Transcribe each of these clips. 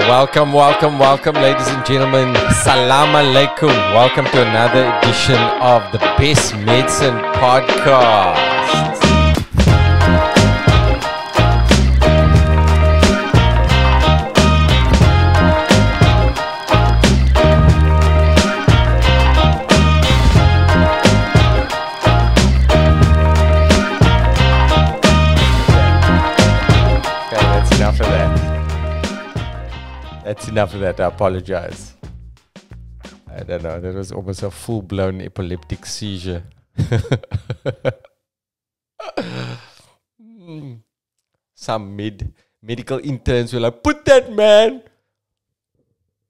Welcome, ladies and gentlemen. Salam alaikum. Welcome to another edition of the Best Medicine Podcast. Okay, that's enough of that. That's enough of that. I apologize. I don't know. That was almost a full-blown epileptic seizure. Some medical interns were like, put that man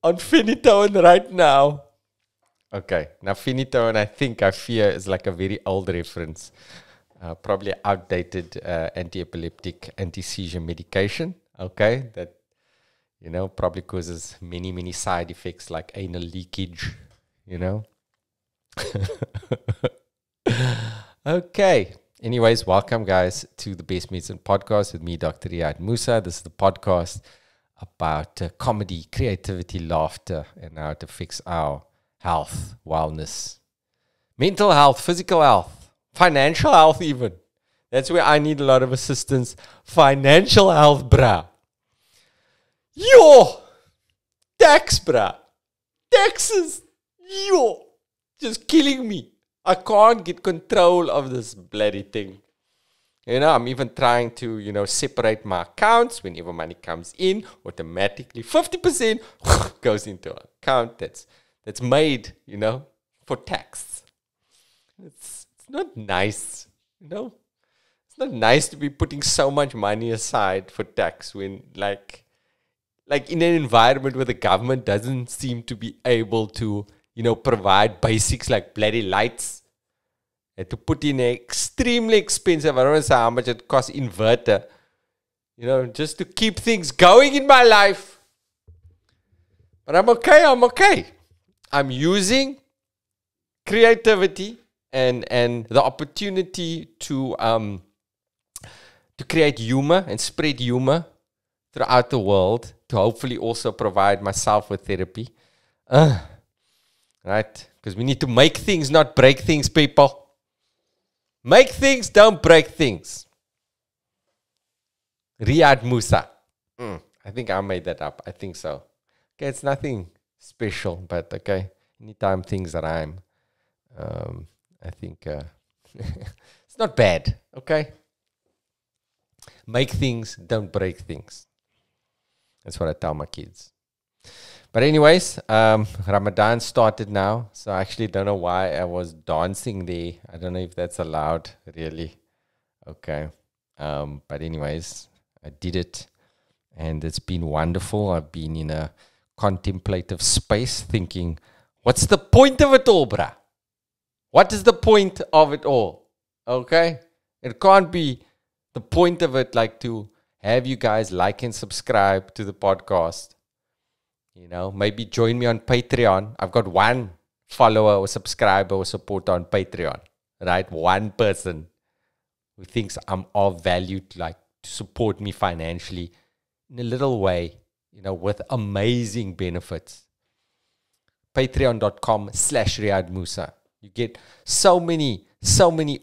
on phenytoin right now. Okay. Now, phenytoin, I fear, is like a very old reference. Probably outdated anti-epileptic, anti-seizure medication. Okay. That probably causes many side effects like anal leakage, Okay. Anyways, welcome guys to the Best Medicine Podcast with me, Dr. Riyad Musa. This is the podcast about comedy, creativity, laughter, and how it affects our health, wellness, mental health, physical health, financial health even. That's where I need a lot of assistance. Financial health, bruh. Yo, tax, bruh. Taxes, just killing me. I can't get control of this bloody thing. I'm even trying to, separate my accounts. Whenever money comes in, automatically 50% goes into an account that's made, for tax. It's not nice, It's not nice to be putting so much money aside for tax when, like in an environment where the government doesn't seem to be able to, provide basics like bloody lights. And to put in an extremely expensive, I don't want to say how much it costs, inverter, just to keep things going in my life. But I'm okay. I'm using creativity and the opportunity to create humor and spread humor throughout the world, to hopefully also provide myself with therapy. Right? Because we need to make things, not break things, people. Make things, don't break things. Riyad Musa. I think I made that up. I think so. Okay, it's nothing special, but okay. Anytime things rhyme, I think it's not bad, okay? Make things, don't break things. That's what I tell my kids. But anyways, Ramadan started now. So I actually don't know why I was dancing there. I don't know if that's allowed, really. Okay. But anyways, I did it. And it's been wonderful. I've been in a contemplative space thinking, what's the point of it all, bruh? What is the point of it all? Okay? It can't be the point of it like to have you guys like and subscribe to the podcast. Maybe join me on Patreon. I've got one follower or subscriber or supporter on Patreon, right? One person who thinks I'm of value to support me financially in a little way, with amazing benefits. Patreon.com/Riyad Musa. You get so many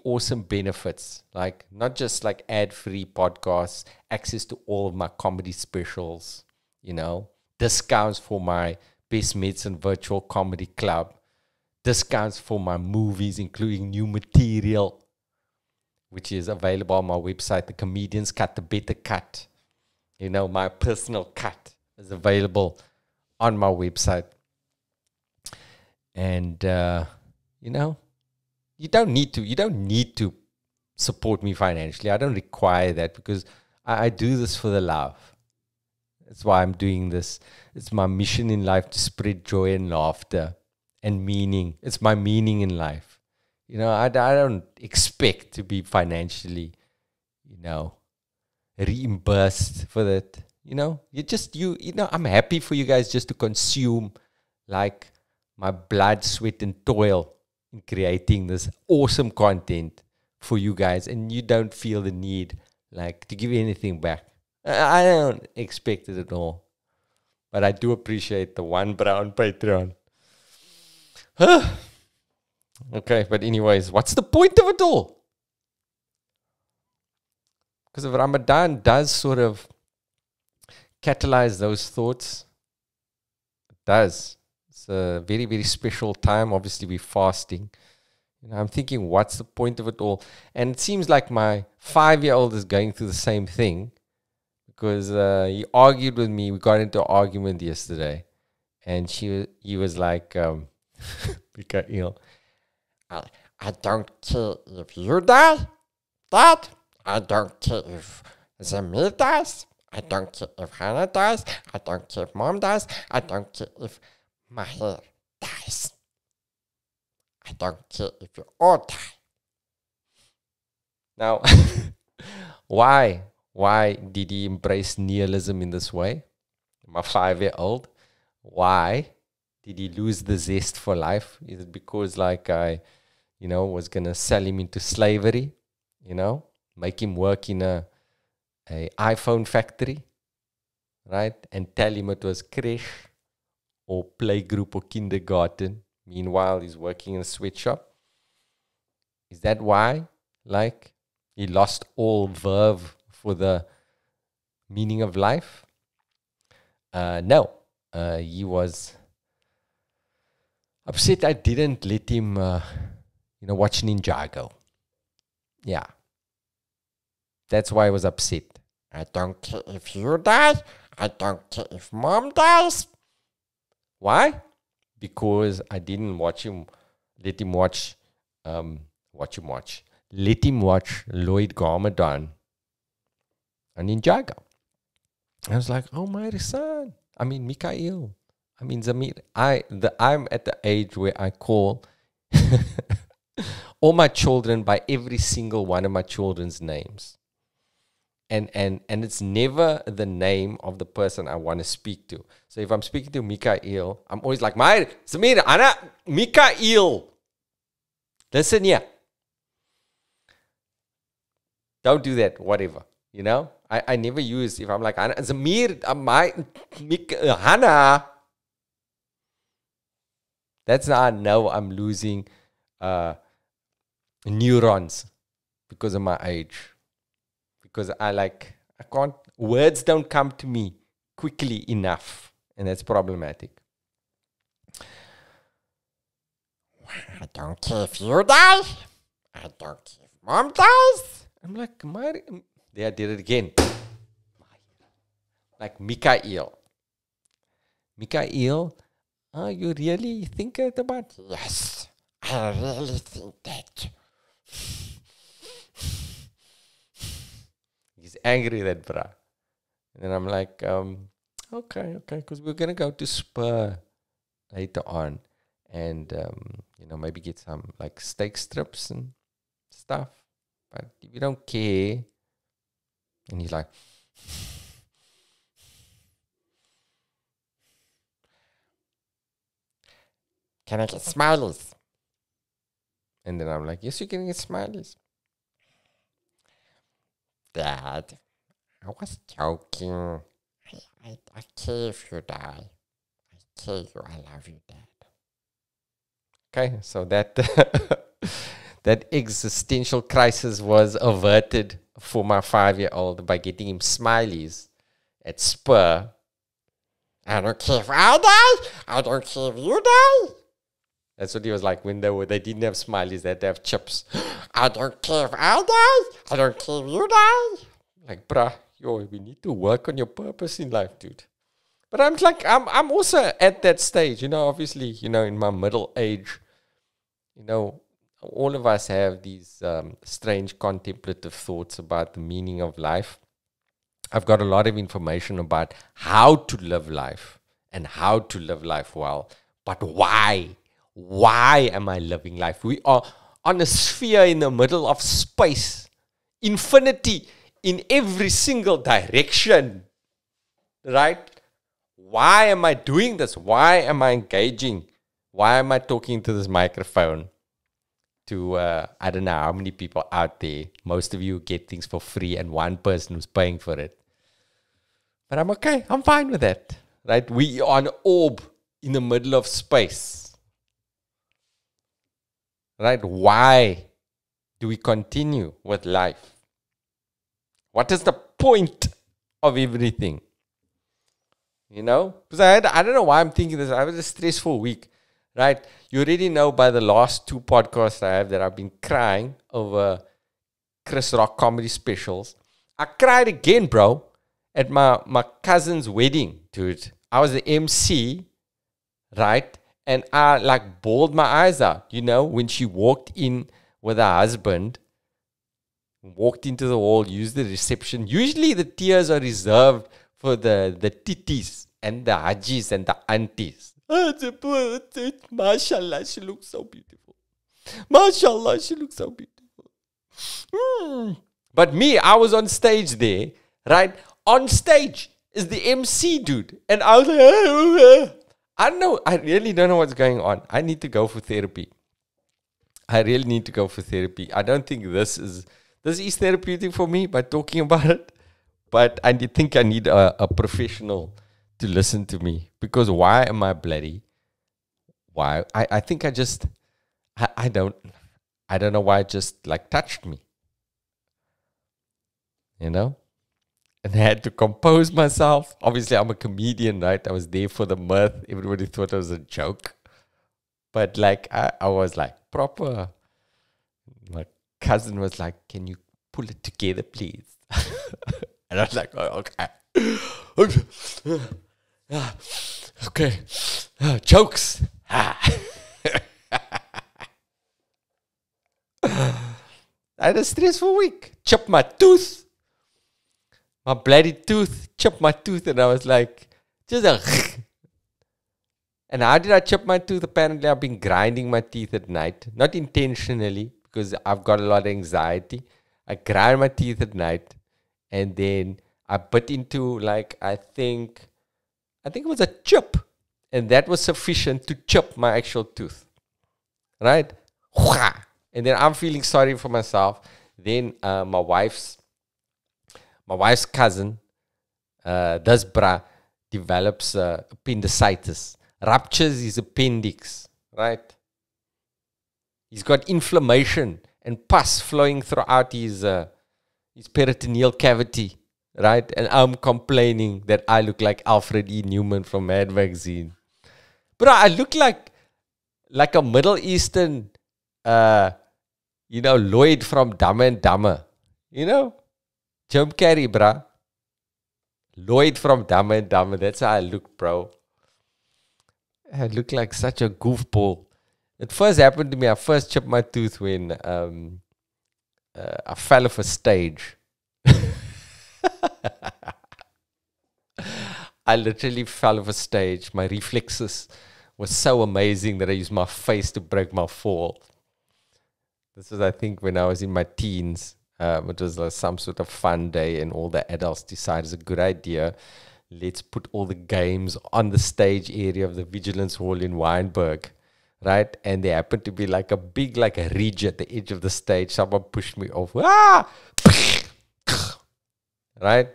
awesome benefits, like not just like ad-free podcasts, access to all of my comedy specials, discounts for my Best Medicine Virtual Comedy Club, discounts for my movies, including new material, which is available on my website, The Comedian's Cut, The Better Cut. My personal cut is available on my website. And, you don't need to support me financially. I don't require that because I do this for the love. That's why I'm doing this. It's my mission in life to spread joy and laughter and meaning. It's my meaning in life. I don't expect to be financially, reimbursed for that. I'm happy for you guys just to consume like my blood, sweat, and toil in creating this awesome content for you guys, and you don't feel the need like to give anything back. I don't expect it at all. But I do appreciate the $1 on Patreon. Okay, but anyways, what's the point of it all? Because Ramadan does sort of catalyze those thoughts. It does. It's a very, very special time. Obviously, we're fasting. I'm thinking, what's the point of it all? And it seems like my 5-year-old is going through the same thing, because he argued with me. We got into an argument yesterday, and he was like, Mikhail, I don't care if you die, Dad. I don't care if Zamir dies. I don't care if Hannah dies. I don't care if Mom dies. I don't care if Mahir dies. I don't care if you all die. Now, why did he embrace nihilism in this way? My 5-year-old. Why did he lose the zest for life? Is it because like I, was going to sell him into slavery, make him work in a iPhone factory, right? And tell him it was creche or playgroup or kindergarten. Meanwhile, he's working in a sweatshop. Is that why? Like, he lost all verve for the meaning of life? No. He was upset I didn't let him, watch Ninjago. Yeah. That's why I was upset. I don't care if you die. I don't care if Mom dies. Why? Because I didn't let him watch Lloyd Garmadon on Ninjago. I was like, oh my son. I mean, Mikhail. I mean, Zamir. I'm at the age where I call all my children by every single one of my children's names. And it's never the name of the person I want to speak to. So if I'm speaking to Mikhail, I'm always like, Zamir, Anna, Mikhail. Listen here. Don't do that, whatever. I never use, if I'm like, Anna, Zamir, Hannah. That's how I know I'm losing neurons because of my age. Because words don't come to me quickly enough. And that's problematic. I don't care if you die. I don't care if Mom dies. I'm like, there I did it again. Like Mikhail. Mikhail, you really think about? Yes, I really think that. He's angry, that bruh. And then I'm like, okay, because we're going to go to Spur later on. And, maybe get some like steak strips and stuff. But if you don't care. And he's like, can I get smileys? And then I'm like, yes, you can get smileys. Dad, I was joking. I care if you die. I care you. I love you, Dad. Okay, so that that existential crisis was averted for my 5-year-old by getting him smileys at Spur. I don't care if I die. I don't care if you die. That's what he was like when they didn't have smileys. They had to have chips. I don't care if I die. I don't care if you die. Like, bruh, we need to work on your purpose in life, dude. But I'm also at that stage, obviously, in my middle age, all of us have these strange contemplative thoughts about the meaning of life. I've got a lot of information about how to live life and how to live life well. But why? Why am I living life? We are on a sphere in the middle of space. Infinity in every single direction. Right? Why am I doing this? Why am I engaging? Why am I talking to this microphone? To, I don't know how many people out there. Most of you get things for free and one person who's paying for it. But I'm okay. I'm fine with that. right? We are an orb in the middle of space, right? Why do we continue with life? What is the point of everything? You know? Because I don't know why I'm thinking this. I had a stressful week, right? You already know by the last 2 podcasts I have that I've been crying over Chris Rock comedy specials. I cried again, bro, at my cousin's wedding, dude. I was the MC, right? And I like bawled my eyes out, you know, when she walked in with her husband, walked into the hall, used the reception. Usually the tears are reserved for the titties and the hajis and the aunties. Mashallah, she looks so beautiful. Mashallah, she looks so beautiful. But me, I was on stage there, right? On stage is the MC, dude. And I was like, I don't know. I really don't know what's going on. I need to go for therapy. I really need to go for therapy. I don't think this is therapeutic for me by talking about it. But I think I need a professional to listen to me. Because why am I bloody? Why? I think I don't know why it just like touched me. You know? And I had to compose myself. Obviously, I'm a comedian, right? I was there for the mirth. Everybody thought it was a joke. But like, I was like, proper. My cousin was like, can you pull it together, please? And I was like, oh, okay. Okay. Jokes. I had a stressful week. Chopped my tooth. My bloody tooth. Chopped my tooth. And I was like, just a... And how did I chop my tooth? Apparently, I've been grinding my teeth at night. Not intentionally, because I've got a lot of anxiety. I grind my teeth at night. And then I bit into, like, I think it was a chip. And that was sufficient to chop my actual tooth. Right? And then I'm feeling sorry for myself. Then my wife's cousin, this bra, develops appendicitis. Ruptures his appendix, right? He's got inflammation and pus flowing throughout his peritoneal cavity, right? And I'm complaining that I look like Alfred E. Newman from Mad Magazine. But I look like a Middle Eastern, Lloyd from Dumb and Dumber. You know? Jim Carrey, bruh. Lloyd from Dumb and Dumber. That's how I look, bro. I look like such a goofball. It first happened to me. I first chipped my tooth when I fell off a stage. I literally fell off a stage. My reflexes were so amazing that I used my face to break my fall. This was, I think, when I was in my teens. It was some sort of fun day, and all the adults decided it's a good idea. Let's put all the games on the stage area of the Vigilance Hall in Wynberg, right? And there happened to be like a big, like a ridge at the edge of the stage. Someone pushed me off. Ah! Right?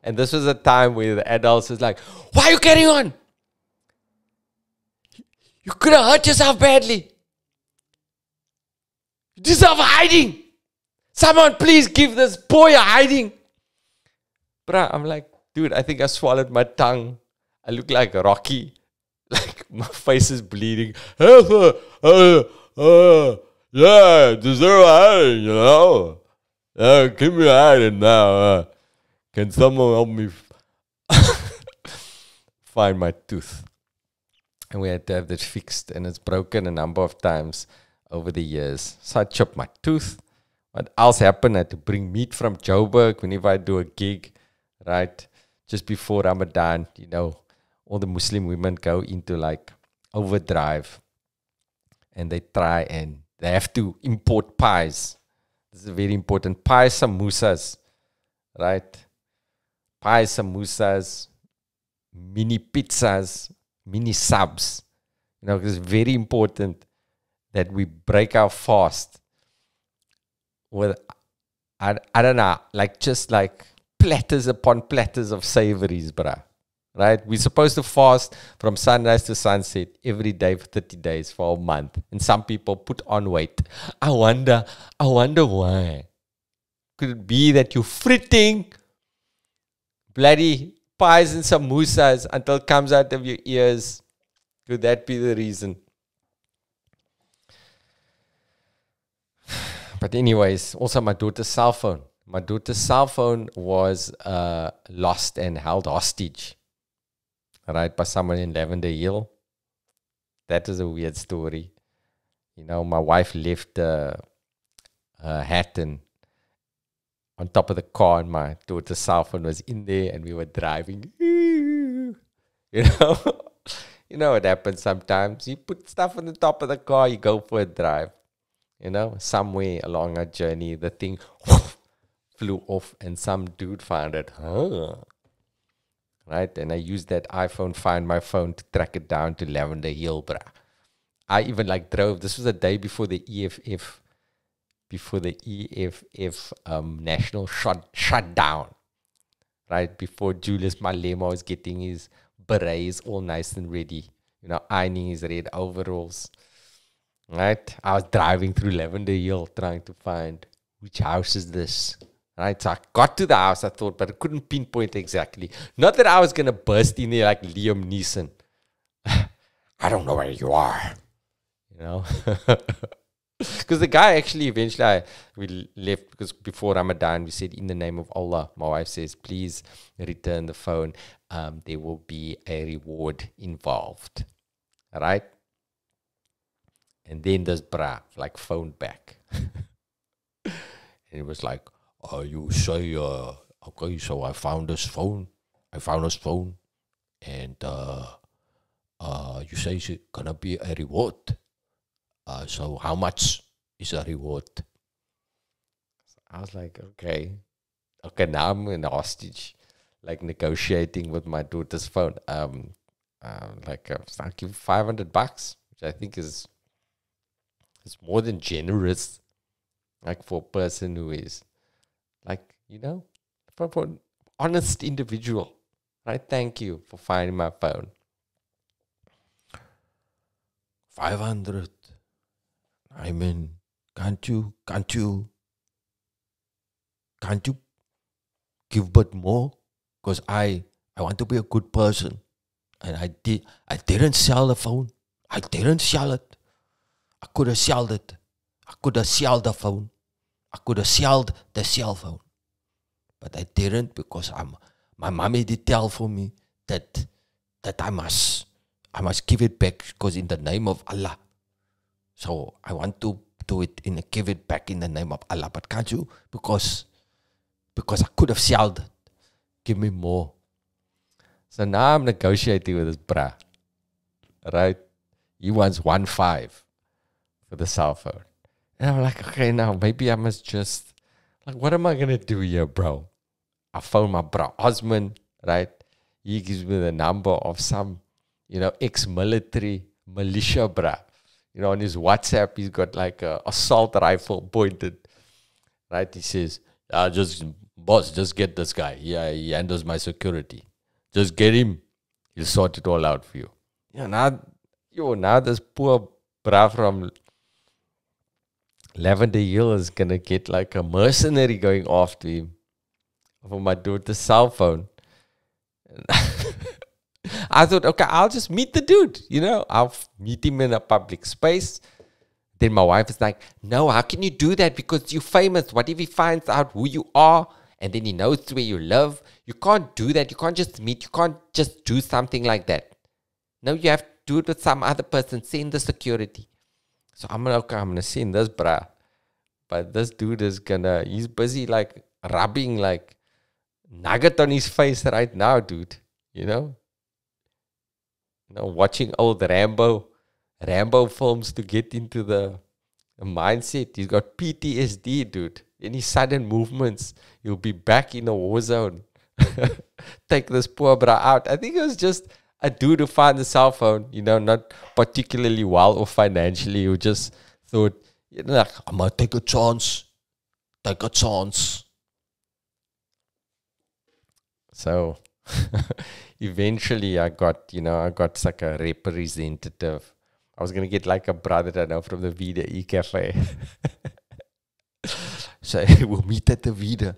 And this was a time where the adults was like, why are you carrying on? You could have hurt yourself badly. You deserve a hiding. Someone please give this boy a hiding. Bruh, I'm like, dude, I think I swallowed my tongue. I look like Rocky. Like, my face is bleeding. Yeah, deserve a hiding, you know. Give me a hiding now. Can someone help me find my tooth? And we had to have that fixed, and it's broken a number of times over the years. So I chopped my tooth. What else happened? I had to bring meat from Joburg whenever I do a gig, right? Just before Ramadan, you know, all the Muslim women go into like overdrive, and they try and they have to import pies. This is very important. Pies, samosas, right? Pies, samosas, mini pizzas, mini subs. You know, it's very important that we break our fast with, I don't know, like just like platters upon platters of savories, bruh. right? We're supposed to fast from sunrise to sunset every day for 30 days for a month. And some people put on weight. I wonder why. Could it be that you're fritting bloody pies and samosas until it comes out of your ears? Could that be the reason? But anyways, also my daughter's cell phone. My daughter's cell phone was lost and held hostage, right, by someone in Lavender Hill. That is a weird story. You know, my wife left her hat and on top of the car, and my daughter's cell phone was in there, and we were driving. You know, you know what happens sometimes. You put stuff on the top of the car, you go for a drive. You know, somewhere along our journey, the thing flew off, and some dude found it. Right, and I used that iPhone Find My Phone to track it down to Lavender Hill, bruh. I even drove. This was a day before the EFF. National shutdown, right? Before Julius Malema was getting his berets all nice and ready, you know, ironing his red overalls, right? I was driving through Lavender Hill trying to find which house is this, right? So I got to the house, I thought, but I couldn't pinpoint exactly. Not that I was going to burst in there like Liam Neeson. I don't know where you are, you know? Because the guy actually eventually, we left because before Ramadan, we said, in the name of Allah. My wife says, please return the phone. There will be a reward involved. All right? And then this phoned back. And it was like, you say, okay, so I found this phone. And you say it's going to be a reward. So how much is a reward? So I was like, okay, now I'm in hostage, negotiating with my daughter's phone. I'll give $500, which I think is more than generous, for a person who is, for an honest individual, right? Thank you for finding my phone. 500. I mean, can't you give but more? Because I want to be a good person, and I didn't sell the phone. I didn't sell it. I could have sold it. I could have sold the phone. I could have sold the cell phone, but I didn't because my mommy did tell for me that I must give it back because in the name of Allah. So I want to do it give it back in the name of Allah. But can't you? Because I could have sold it. Give me more. So now I'm negotiating with this brah. Right? He wants 1.5 for the cell phone. And I'm like, okay, now maybe I must just, what am I going to do here, bro? I phone my bro Osman, right? He gives me the number of some, ex-military militia brah. On his WhatsApp, he's got a assault rifle pointed. Right? He says, just get this guy. Yeah, he handles my security. Just get him. He'll sort it all out for you. Now this poor bra from Lavender Hill is going to get a mercenary going after him for my daughter's cell phone. I thought, okay, I'll just meet the dude, I'll meet him in a public space. Then my wife is like, no, how can you do that? Because you're famous. What if he finds out who you are and then he knows where you live? You can't do that. You can't just meet. You can't just do something like that. No, you have to do it with some other person. Send the security. So I'm going to send this brah. But this dude is he's busy rubbing nugget on his face right now, dude. Watching old Rambo films to get into the mindset. He's got PTSD, dude. Any sudden movements, he'll be back in a war zone. Take this poor bra out. I think it was just a dude who found the cell phone, not particularly well or financially, who just thought, I'm going to take a chance. So eventually I got like a representative. I was going to get like a brother I know from the Vida E-Cafe. So we'll meet at the Vida,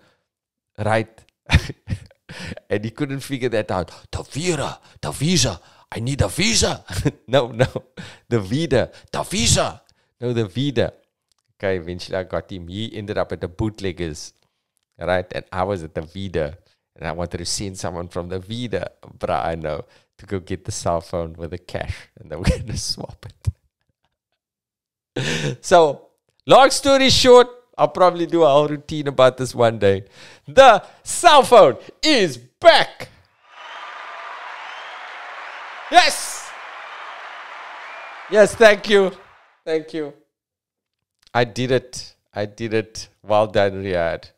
right? And he couldn't figure that out. The visa. I need a visa. No, the Vida, the visa. No, the Vida. Okay, eventually I got him. He ended up at the Bootleggers, right? And I was at the Vida. And I wanted to send someone from the Vida, bruh, I know, to go get the cell phone with the cash. And then we're going to swap it. So, long story short, I'll probably do a whole routine about this one day. The cell phone is back. Yes. Yes, thank you. Thank you. I did it. Well done, Riyadh.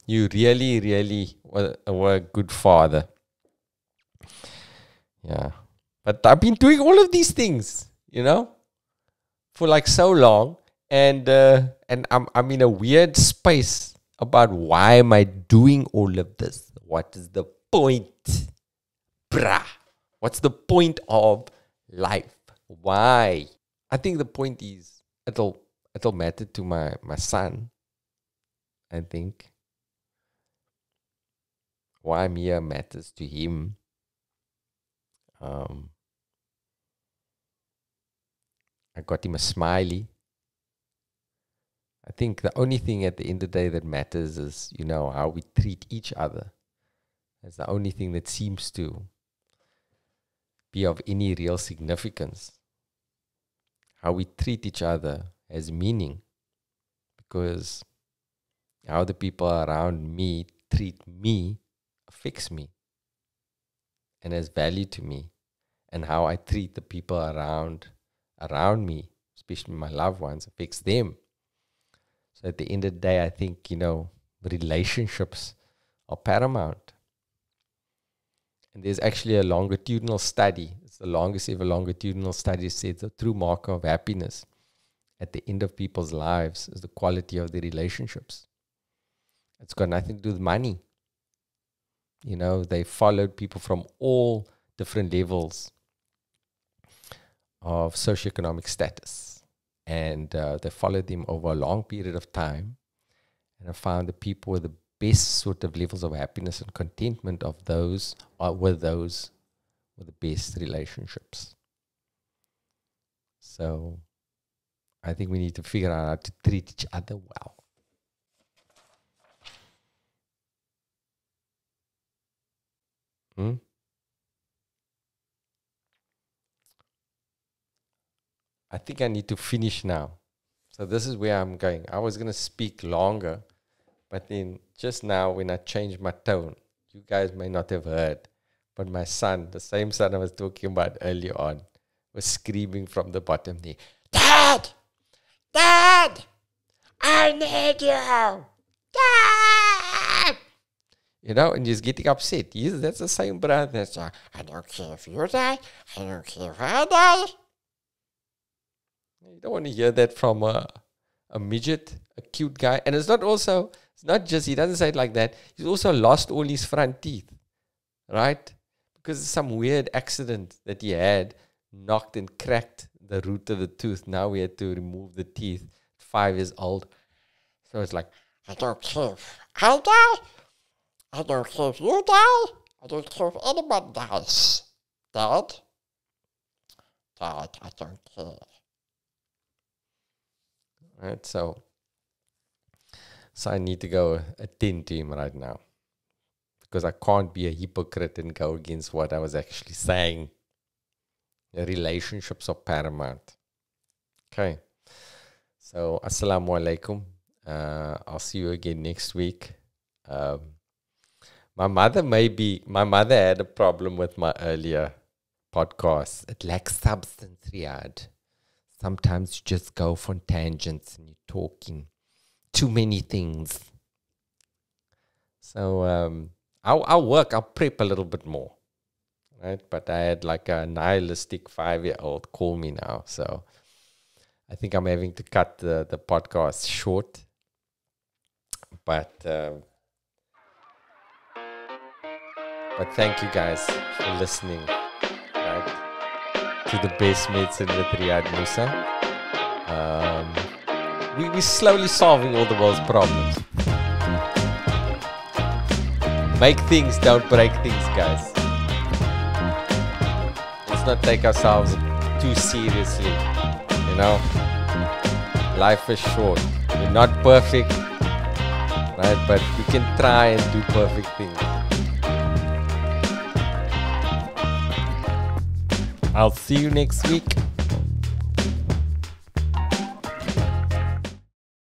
You really, really were a good father. Yeah. But I've been doing all of these things, for like so long. And I'm in a weird space about why am I doing all of this? What is the point? Bruh. What's the point of life? Why? I think the point is it'll matter to my son. I think why I'm here matters to him. I got him a smiley. I think the only thing at the end of the day that matters is, how we treat each other. That's the only thing that seems to be of any real significance. How we treat each other has meaning, because how the people around me treat me affects me and has value to me. And how I treat the people around me, especially my loved ones, affects them. So at the end of the day, I think, relationships are paramount. And there's actually a longitudinal study. It's the longest ever longitudinal study said the true marker of happiness at the end of people's lives is the quality of their relationships. It's got nothing to do with money. They followed people from all different levels of socioeconomic status. And they followed them over a long period of time. And I found the people with the best sort of levels of happiness and contentment of those with the best relationships. So I think we need to figure out how to treat each other well. I think I need to finish now. So this is where I'm going. I was going to speak longer, but then just now when I changed my tone, you guys may not have heard, but my son, the same son I was talking about earlier on, was screaming from the bottom there, Dad! Dad! I need you! Dad! And he's getting upset. That's the same brother that's like, I don't care if you die. I don't care if I die. You don't want to hear that from a midget, a cute guy. And it's not just, he doesn't say it like that. He's also lost all his front teeth, right? Because of some weird accident that he had, knocked and cracked the root of the tooth. Now we had to remove the teeth. 5 years old. So it's like, I don't care if I die. I don't care if you die. I don't care if anyone dies. Dad, I don't care. Right, so I need to go attend to him right now, because I can't be a hypocrite and go against what I was actually saying. The relationships are paramount. Okay, so assalamu alaikum. I'll see you again next week. My mother had a problem with my earlier podcast. It lacks substance, Riyadh. Sometimes you just go on tangents and you're talking too many things. So I'll prep a little bit more, right? But I had like a nihilistic 5-year-old call me now. So I think I'm having to cut the podcast short. But But thank you guys for listening, right, to the best medicine with Riyad Musa. We're slowly solving all the world's problems. Make things, don't break things, guys. Let's not take ourselves too seriously, you know. Life is short. We're not perfect, right? But we can try and do perfect things. I'll see you next week.